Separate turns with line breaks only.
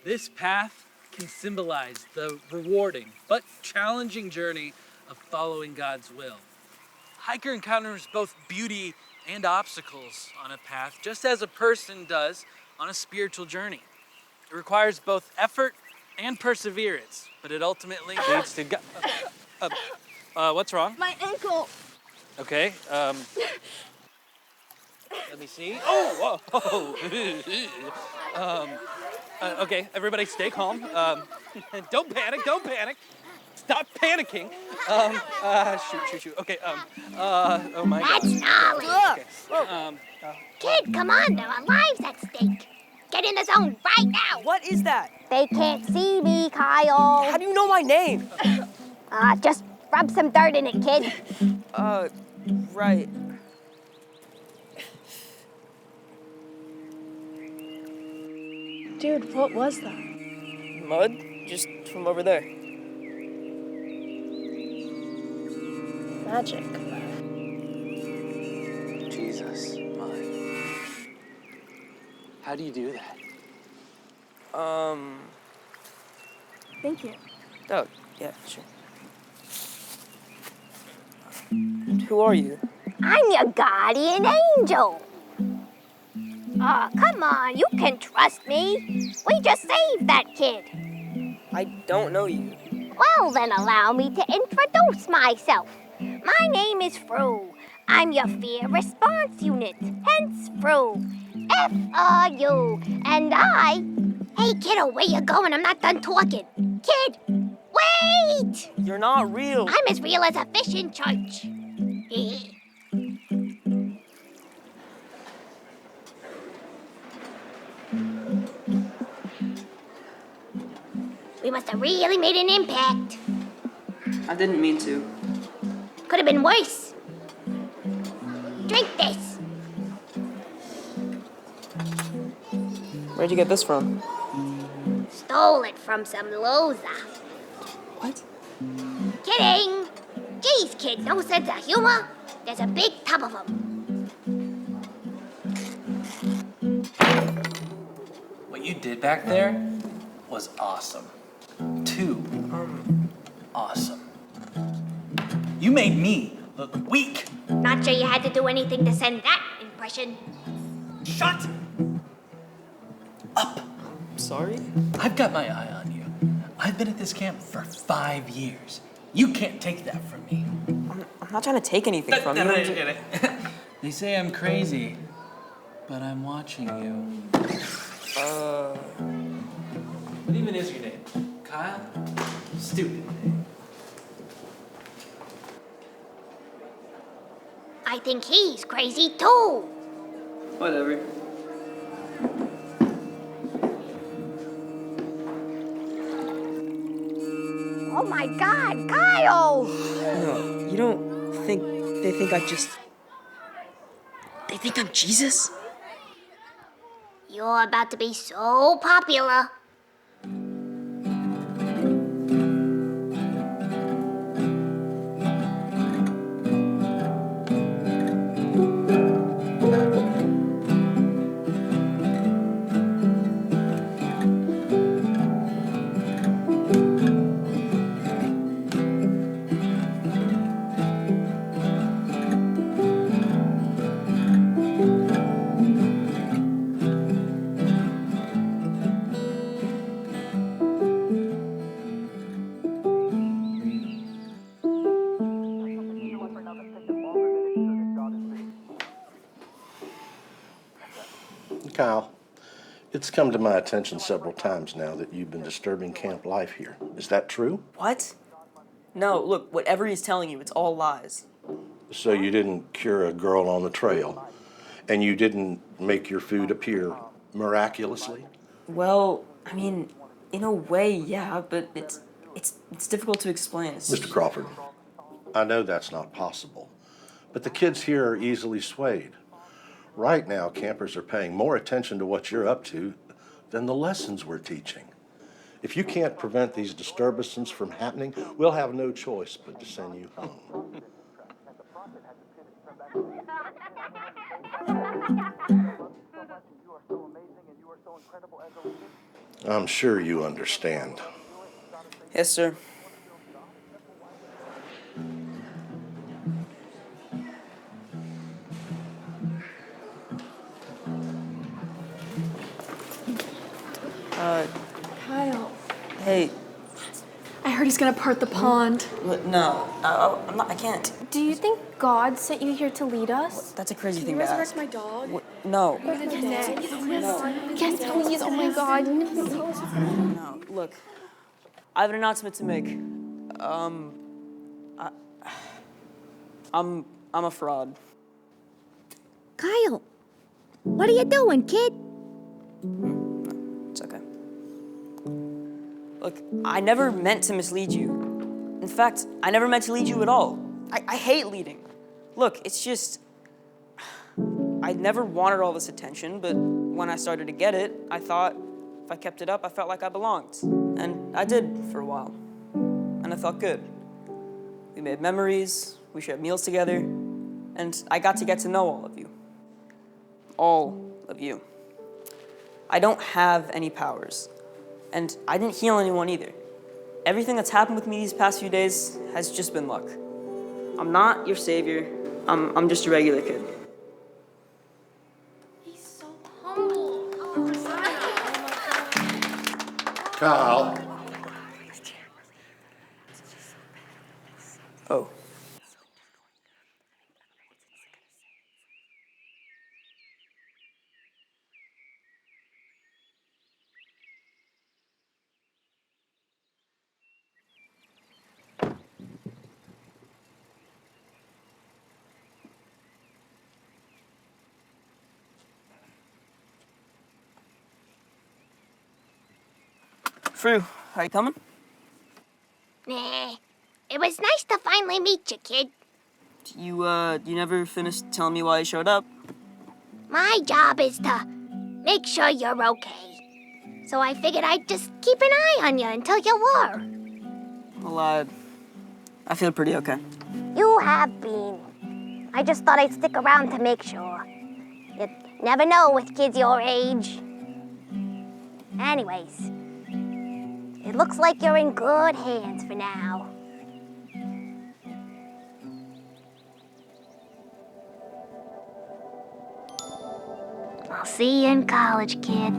This path can symbolize the rewarding but challenging journey of following God's will. Hiker encounters both beauty and obstacles on a path, just as a person does on a spiritual journey. It requires both effort and perseverance, but it ultimately leads to God. What's wrong?
My ankle.
Okay, let me see. Oh, whoa. Okay, everybody stay calm. Don't panic. Stop panicking. Shoot. Okay, oh my God.
That's knowledge.
Okay.
Kid, come on, there are lives at stake. Get in the zone right now.
What is that?
They can't see me, Kyle.
How do you know my name?
Just rub some dirt in it, kid.
Right.
Dude, what was that?
Mud? Just from over there.
Magic.
Jesus, mud. How do you do that?
Thank you.
Oh, yeah, sure. Who are you?
I'm your guardian angel. Come on, you can trust me. We just saved that kid.
I don't know you.
Well, then allow me to introduce myself. My name is Fru. I'm your fear response unit, hence Fru. F-R-U. And I... Hey, kiddo, where you going? I'm not done talking. Kid, wait!
You're not real.
I'm as real as a fish in church. We must have really made an impact.
I didn't mean to.
Could have been worse. Drink this.
Where'd you get this from?
Stole it from some loser.
What?
Kidding. Jeez, kid, no sense of humor? There's a big tub of them.
What you did back there was awesome. Too awesome. You made me look weak.
Not sure you had to do anything to send that impression.
Shut up.
Sorry?
I've got my eye on you. I've been at this camp for 5 years. You can't take that from me.
I'm not trying to take anything from you.
They say I'm crazy, but I'm watching you. What even is your name? Kyle? Stupid name.
I think he's crazy too.
Whatever.
Oh my God, Kyle!
No, you don't think they think They think I'm Jesus?
You're about to be so popular.
Kyle, it's come to my attention several times now that you've been disturbing camp life here. Is that true?
What? No, look, whatever he's telling you, it's all lies.
So you didn't cure a girl on the trail, And you didn't make your food appear miraculously?
Well, I mean, in a way, yeah, but it's difficult to explain.
Mr. Crawford, I know that's not possible, but the kids here are easily swayed. Right now, campers are paying more attention to what you're up to than the lessons we're teaching. If you can't prevent these disturbances from happening, we'll have no choice but to send you home. I'm sure you understand.
Yes, sir.
Kyle,
Hey,
I heard he's gonna part the pond.
no, I'm not, I can't.
Do you think God sent you here to lead us?
That's a crazy
Can
thing
you
to
resurrect
ask.
my dog?
No,
Yes, please. Oh my God.
no, look, I have an announcement to make. I'm a fraud.
Kyle, what are you doing, kid?
It's okay. Look, I never meant to mislead you. In fact, I never meant to lead you at all. I hate leading. Look, it's just, I never wanted all this attention, but when I started to get it, I thought if I kept it up, I felt like I belonged. And I did for a while. And I felt good. We made memories, we shared meals together, and I got to know all of you. All of you. I don't have any powers, and I didn't heal anyone either. Everything that's happened with me these past few days has just been luck. I'm not your savior. I'm just a regular kid.
He's so humble.
Kyle.
Oh. Fru, are you coming?
Nah, it was nice to finally meet you, kid.
You never finished telling me why you showed up.
My job is to make sure you're okay. So I figured I'd just keep an eye on you until you were.
Well, I feel pretty okay.
You have been. I just thought I'd stick around to make sure. You never know with kids your age. Anyways, it looks like you're in good hands for now. I'll see you in college, kid.